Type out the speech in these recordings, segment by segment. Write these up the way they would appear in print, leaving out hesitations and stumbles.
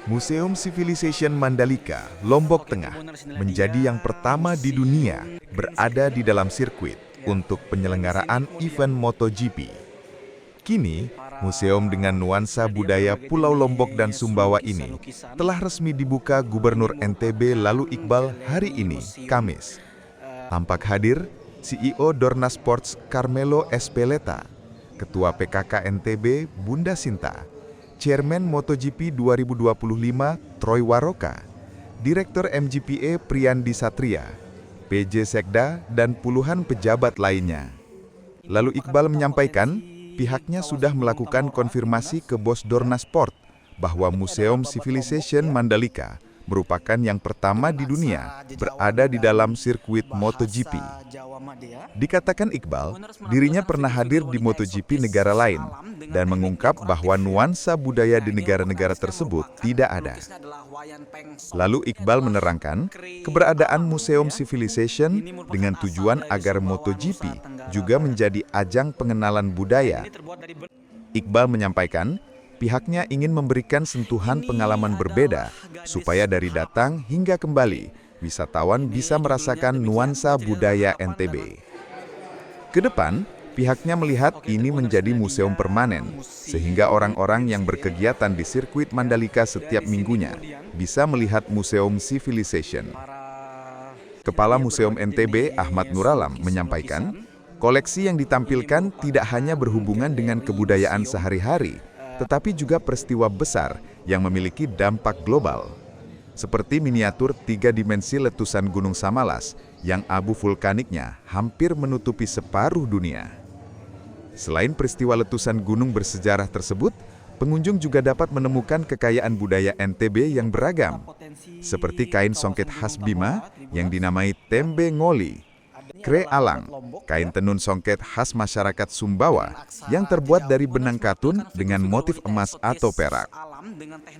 Museum Civilization Mandalika, Lombok Tengah, menjadi yang pertama di dunia berada di dalam sirkuit untuk penyelenggaraan event MotoGP. Kini, museum dengan nuansa budaya Pulau Lombok dan Sumbawa ini telah resmi dibuka Gubernur NTB Lalu Iqbal hari ini, Kamis. Tampak hadir CEO Dorna Sports Carmelo Espeleta, Ketua PKK NTB Bunda Sinta, Chairman MotoGP 2025 Troy Waroka, Direktur MGPA Priyandi Satria, PJ Sekda, dan puluhan pejabat lainnya. Lalu Iqbal menyampaikan, pihaknya sudah melakukan konfirmasi ke bos Dorna Sport bahwa Museum Civilization Mandalika merupakan yang pertama di dunia berada di dalam sirkuit MotoGP. Dikatakan Iqbal, dirinya pernah hadir di MotoGP negara lain dan mengungkap bahwa nuansa budaya di negara-negara tersebut tidak ada. Lalu Iqbal menerangkan keberadaan Museum Civilization dengan tujuan agar MotoGP juga menjadi ajang pengenalan budaya. Iqbal menyampaikan, pihaknya ingin memberikan sentuhan pengalaman berbeda supaya dari datang hingga kembali, wisatawan bisa merasakan nuansa budaya NTB. Kedepan, pihaknya melihat ini menjadi museum permanen, sehingga orang-orang yang berkegiatan di sirkuit Mandalika setiap minggunya bisa melihat Museum Civilization. Kepala Museum NTB Ahmad Nuralam menyampaikan, koleksi yang ditampilkan tidak hanya berhubungan dengan kebudayaan sehari-hari, tetapi juga peristiwa besar yang memiliki dampak global. Seperti miniatur 3 dimensi letusan Gunung Samalas yang abu vulkaniknya hampir menutupi separuh dunia. Selain peristiwa letusan gunung bersejarah tersebut, pengunjung juga dapat menemukan kekayaan budaya NTB yang beragam, seperti kain songket khas Bima yang dinamai Tembe Ngoli, Kre Alang, kain tenun songket khas masyarakat Sumbawa yang terbuat dari benang katun dengan motif emas atau perak.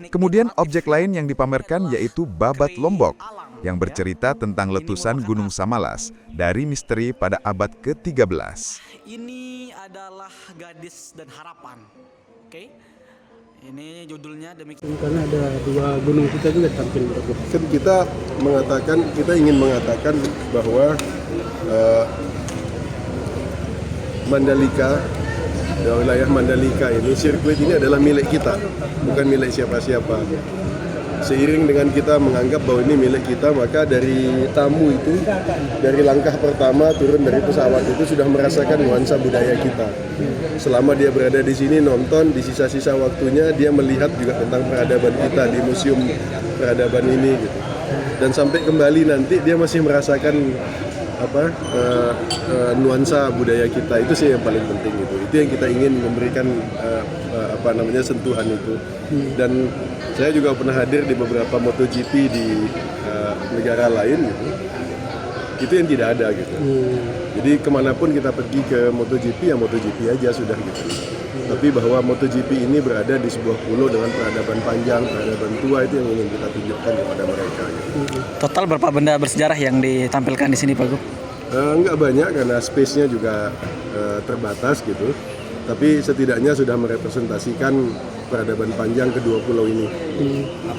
Kemudian objek lain yang dipamerkan yaitu babat Lombok yang bercerita tentang letusan Gunung Samalas dari misteri pada abad ke-13. Ini adalah Gadis dan Harapan. Oke. Ini judulnya demikian. Karena ada 2 gunung kita juga tampil. Kan kita ingin mengatakan bahwa Mandalika, wilayah Mandalika ini, sirkuit ini adalah milik kita, bukan milik siapa-siapa. Seiring dengan kita menganggap bahwa ini milik kita, maka dari tamu itu, dari langkah pertama turun dari pesawat itu sudah merasakan nuansa budaya kita. Selama dia berada di sini nonton, di sisa-sisa waktunya dia melihat juga tentang peradaban kita di museum peradaban ini gitu. Dan sampai kembali nanti dia masih merasakan nuansa budaya kita. Itu sih yang paling penting itu yang kita ingin memberikan sentuhan itu. Dan saya juga pernah hadir di beberapa MotoGP di negara lain gitu. Itu yang tidak ada gitu. Jadi kemanapun kita pergi ke MotoGP, ya MotoGP aja sudah gitu. Tapi bahwa MotoGP ini berada di sebuah pulau dengan peradaban panjang, peradaban tua, itu yang ingin kita tunjukkan kepada mereka gitu. Total berapa benda bersejarah yang ditampilkan di sini, Pak Gub? Enggak banyak karena space-nya juga terbatas gitu. Tapi setidaknya sudah merepresentasikan peradaban panjang kedua pulau ini.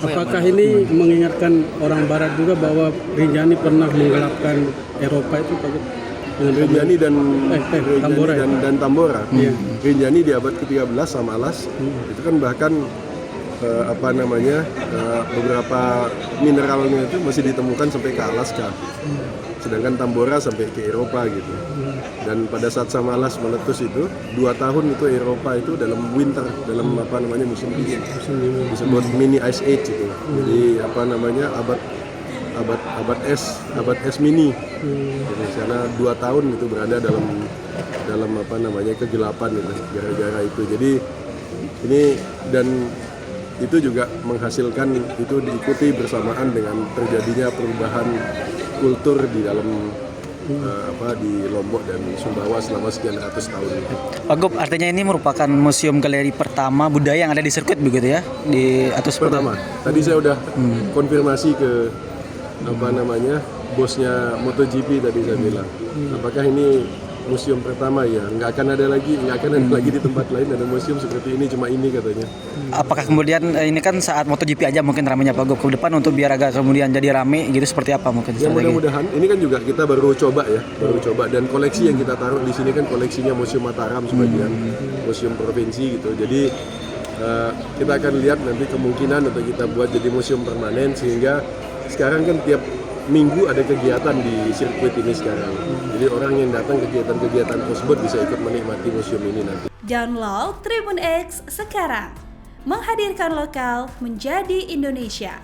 Apakah ini mengingatkan orang Barat juga bahwa Rinjani pernah menggelapkan Eropa itu, Pak Gub? Rinjani dan Tambora. dan Tambora. Rinjani di abad ke-13 Samalas. Itu kan bahkan beberapa mineralnya itu masih ditemukan sampai ke Alaska. Sedangkan Tambora sampai ke Eropa gitu. Dan pada saat Samalas meletus itu 2 tahun itu Eropa itu dalam winter, dalam musim dingin. Disebut mini ice age itu. Jadi abad es mini. Jadi karena 2 tahun itu berada dalam kegelapan itu, gara-gara itu. Jadi ini dan itu juga menghasilkan, itu diikuti bersamaan dengan terjadinya perubahan kultur di dalam di Lombok dan Sumbawa selama sekian ratus tahun. Pak Gub, artinya ini merupakan museum galeri pertama budaya yang ada di sirkuit begitu ya? Pertama. Tadi saya udah konfirmasi ke bosnya MotoGP tadi saya bilang. Apakah ini museum pertama ya, nggak akan ada lagi di tempat lain ada museum seperti ini, cuma ini katanya. Apakah kemudian ini kan saat MotoGP aja mungkin ramenya Pak Gop, ke depan untuk biar agak kemudian jadi rame gitu seperti apa mungkin? Ya mudah-mudahan, ini kan juga kita baru coba dan koleksi yang kita taruh di sini kan koleksinya Museum Mataram sebagian, museum provinsi gitu. Jadi kita akan lihat nanti kemungkinan untuk kita buat jadi museum permanen, sehingga sekarang kan tiap minggu ada kegiatan di sirkuit ini sekarang. Jadi orang yang datang kegiatan-kegiatan tersebut bisa ikut menikmati museum ini nanti. Download Tribun X sekarang, menghadirkan lokal menjadi Indonesia.